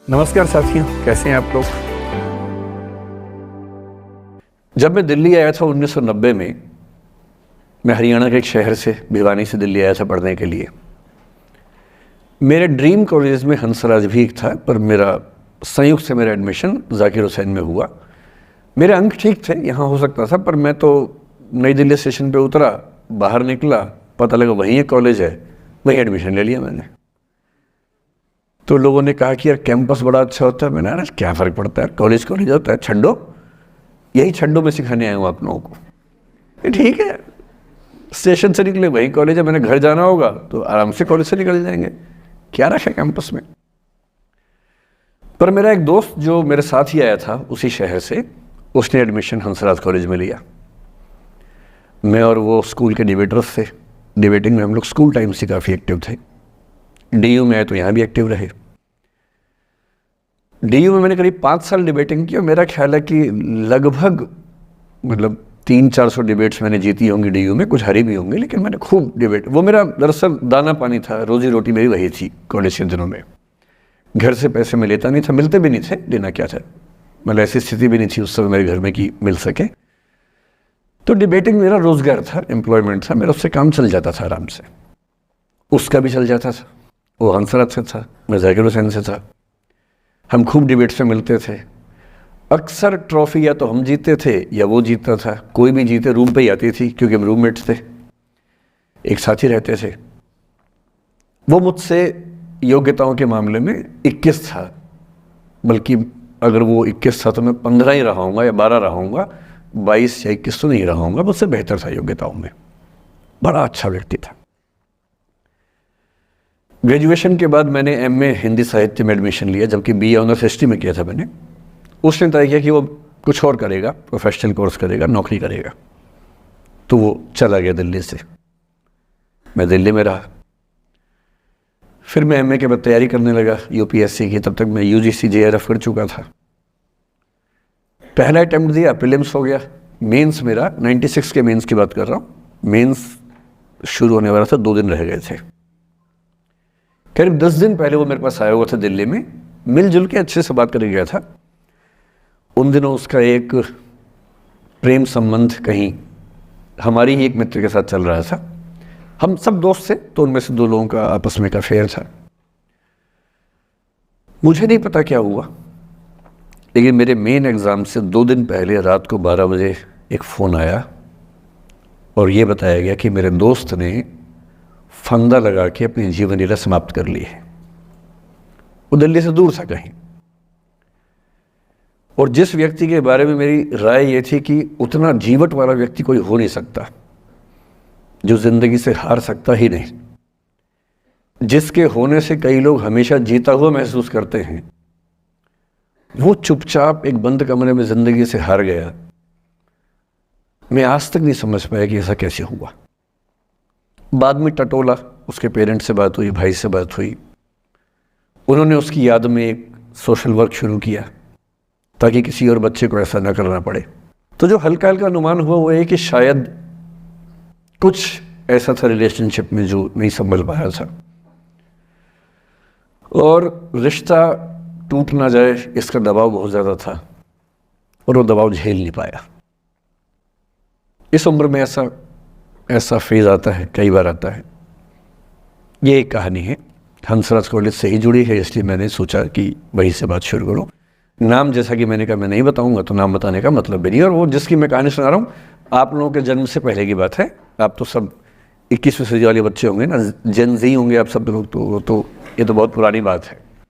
नमस्कार साथियों, कैसे हैं आप लोग। जब मैं दिल्ली आया था 1990 में, मैं हरियाणा के एक शहर से, भिवानी से दिल्ली आया था पढ़ने के लिए। मेरे ड्रीम कॉलेज में हंसराज भी एक था, पर मेरा संयुक्त से मेरा एडमिशन जाकिर हुसैन में हुआ। मेरे अंक ठीक थे, यहाँ हो सकता था, पर मैं तो नई दिल्ली स्टेशन पे उतरा, बाहर निकला, पता लगा वहीं एक कॉलेज है, वहीं एडमिशन ले लिया मैंने। तो लोगों ने कहा कि यार कैंपस बड़ा अच्छा होता है। मैंने कहा क्या फ़र्क पड़ता है, कॉलेज कॉलेज होता है, छड्डो यही छड्डो में सिखाने आया हूँ आप लोगों को। ठीक है, स्टेशन से निकले वहीं कॉलेज है, मैंने घर जाना होगा तो आराम से कॉलेज से निकल जाएंगे, क्या रखा है कैंपस में। पर मेरा एक दोस्त जो मेरे साथ ही आया था उसी शहर से, उसने एडमिशन हंसराज कॉलेज में लिया। मैं और वो स्कूल के डिबेटर्स थे, डिबेटिंग में हम लोग स्कूल टाइम से काफ़ी एक्टिव थे। डीयू में आए तो यहाँ भी एक्टिव रहे। डीयू में मैंने करीब 5 साल डिबेटिंग की और मेरा ख्याल है कि लगभग 300-400 डिबेट्स मैंने जीती होंगी डीयू में, कुछ हारी भी होंगे, लेकिन मैंने खूब डिबेट, वो मेरा दरअसल दाना पानी था, रोजी रोटी मेरी वही थी कॉलेज के दिनों में। घर से पैसे मैं लेता नहीं था, मिलते भी नहीं थे, देना क्या था, मतलब ऐसी स्थिति भी नहीं थी उस समय मेरे घर में कि मिल सके। तो डिबेटिंग मेरा रोजगार था, एम्प्लॉयमेंट था, मेरा उससे काम चल जाता था आराम से। उसका भी चल जाता था, वो हंसराज से था, मैं जाकिर हुसैन से था। हम खूब डिबेट्स में मिलते थे। अक्सर ट्रॉफी या तो हम जीतते थे या वो जीतता था, कोई भी जीते रूम पे ही आती थी क्योंकि हम रूममेट्स थे, एक साथ ही रहते थे। वो मुझसे योग्यताओं के मामले में 21 था, बल्कि अगर वो 21 था तो मैं 15 ही रहा हूँगा या 12 रहा हूँगा, 22 या 21 तो नहीं रहा हूँगा। मुझसे बेहतर था योग्यताओं में, बड़ा अच्छा व्यक्ति था। ग्रेजुएशन के बाद मैंने एमए हिंदी साहित्य में एडमिशन लिया, जबकि बीए ऑनर्स हिस्ट्री में किया था मैंने। उसने तय किया कि वो कुछ और करेगा, प्रोफेशनल कोर्स करेगा, नौकरी करेगा, तो वो चला गया दिल्ली से। मैं दिल्ली में रहा। फिर मैं एमए के बाद तैयारी करने लगा यूपीएससी की। तब तक मैं यूजीसी जेआरएफ कर चुका था। पहला अटेम्प्ट दिया, प्रीलिम्स हो गया। मेंस मेरा 96 के मेंस की बात कर रहा हूँ, मेंस शुरू होने वाला था, 2 दिन रह गए थे। करीब 10 दिन पहले वो मेरे पास आया हुआ था दिल्ली में, मिलजुल के अच्छे से बात करके गया था। उन दिनों उसका एक प्रेम संबंध कहीं हमारी ही एक मित्र के साथ चल रहा था। हम सब दोस्त थे, तो उनमें से 2 लोगों का आपस में एक अफेयर था। मुझे नहीं पता क्या हुआ, लेकिन मेरे मेन एग्ज़ाम से 2 दिन पहले रात को 12 बजे एक फ़ोन आया और ये बताया गया कि मेरे दोस्त ने फंदा लगा के अपनी जीवन लीला समाप्त कर ली है। वो दिल्ली से दूर था कहीं, और जिस व्यक्ति के बारे में मेरी राय ये थी कि उतना जीवट वाला व्यक्ति कोई हो नहीं सकता, जो जिंदगी से हार सकता ही नहीं, जिसके होने से कई लोग हमेशा जीता हुआ महसूस करते हैं, वो चुपचाप एक बंद कमरे में जिंदगी से हार गया। मैं आज तक नहीं समझ पाया कि ऐसा कैसे हुआ। बाद में टटोला, उसके पेरेंट्स से बात हुई, भाई से बात हुई। उन्होंने उसकी याद में एक सोशल वर्क शुरू किया ताकि किसी और बच्चे को ऐसा ना करना पड़े। तो जो हल्का हल्का अनुमान हुआ वो है कि शायद कुछ ऐसा था रिलेशनशिप में जो नहीं संभल पाया था, और रिश्ता टूट ना जाए इसका दबाव बहुत ज़्यादा था, और वो दबाव झेल नहीं पाया। इस उम्र में ऐसा फेज़ आता है, कई बार आता है। ये एक कहानी है, हंसराज कॉलेज से ही जुड़ी है, इसलिए मैंने सोचा कि वहीं से बात शुरू करूँ। नाम जैसा कि मैंने कहा मैं नहीं बताऊंगा, तो नाम बताने का मतलब भी नहीं। और वो जिसकी मैं कहानी सुना रहा हूँ, आप लोगों के जन्म से पहले की बात है। आप तो सब 21वीं सदी वाले बच्चे होंगे ना, जेन ज़ी होंगे आप सब लोग, तो ये तो बहुत पुरानी बात है।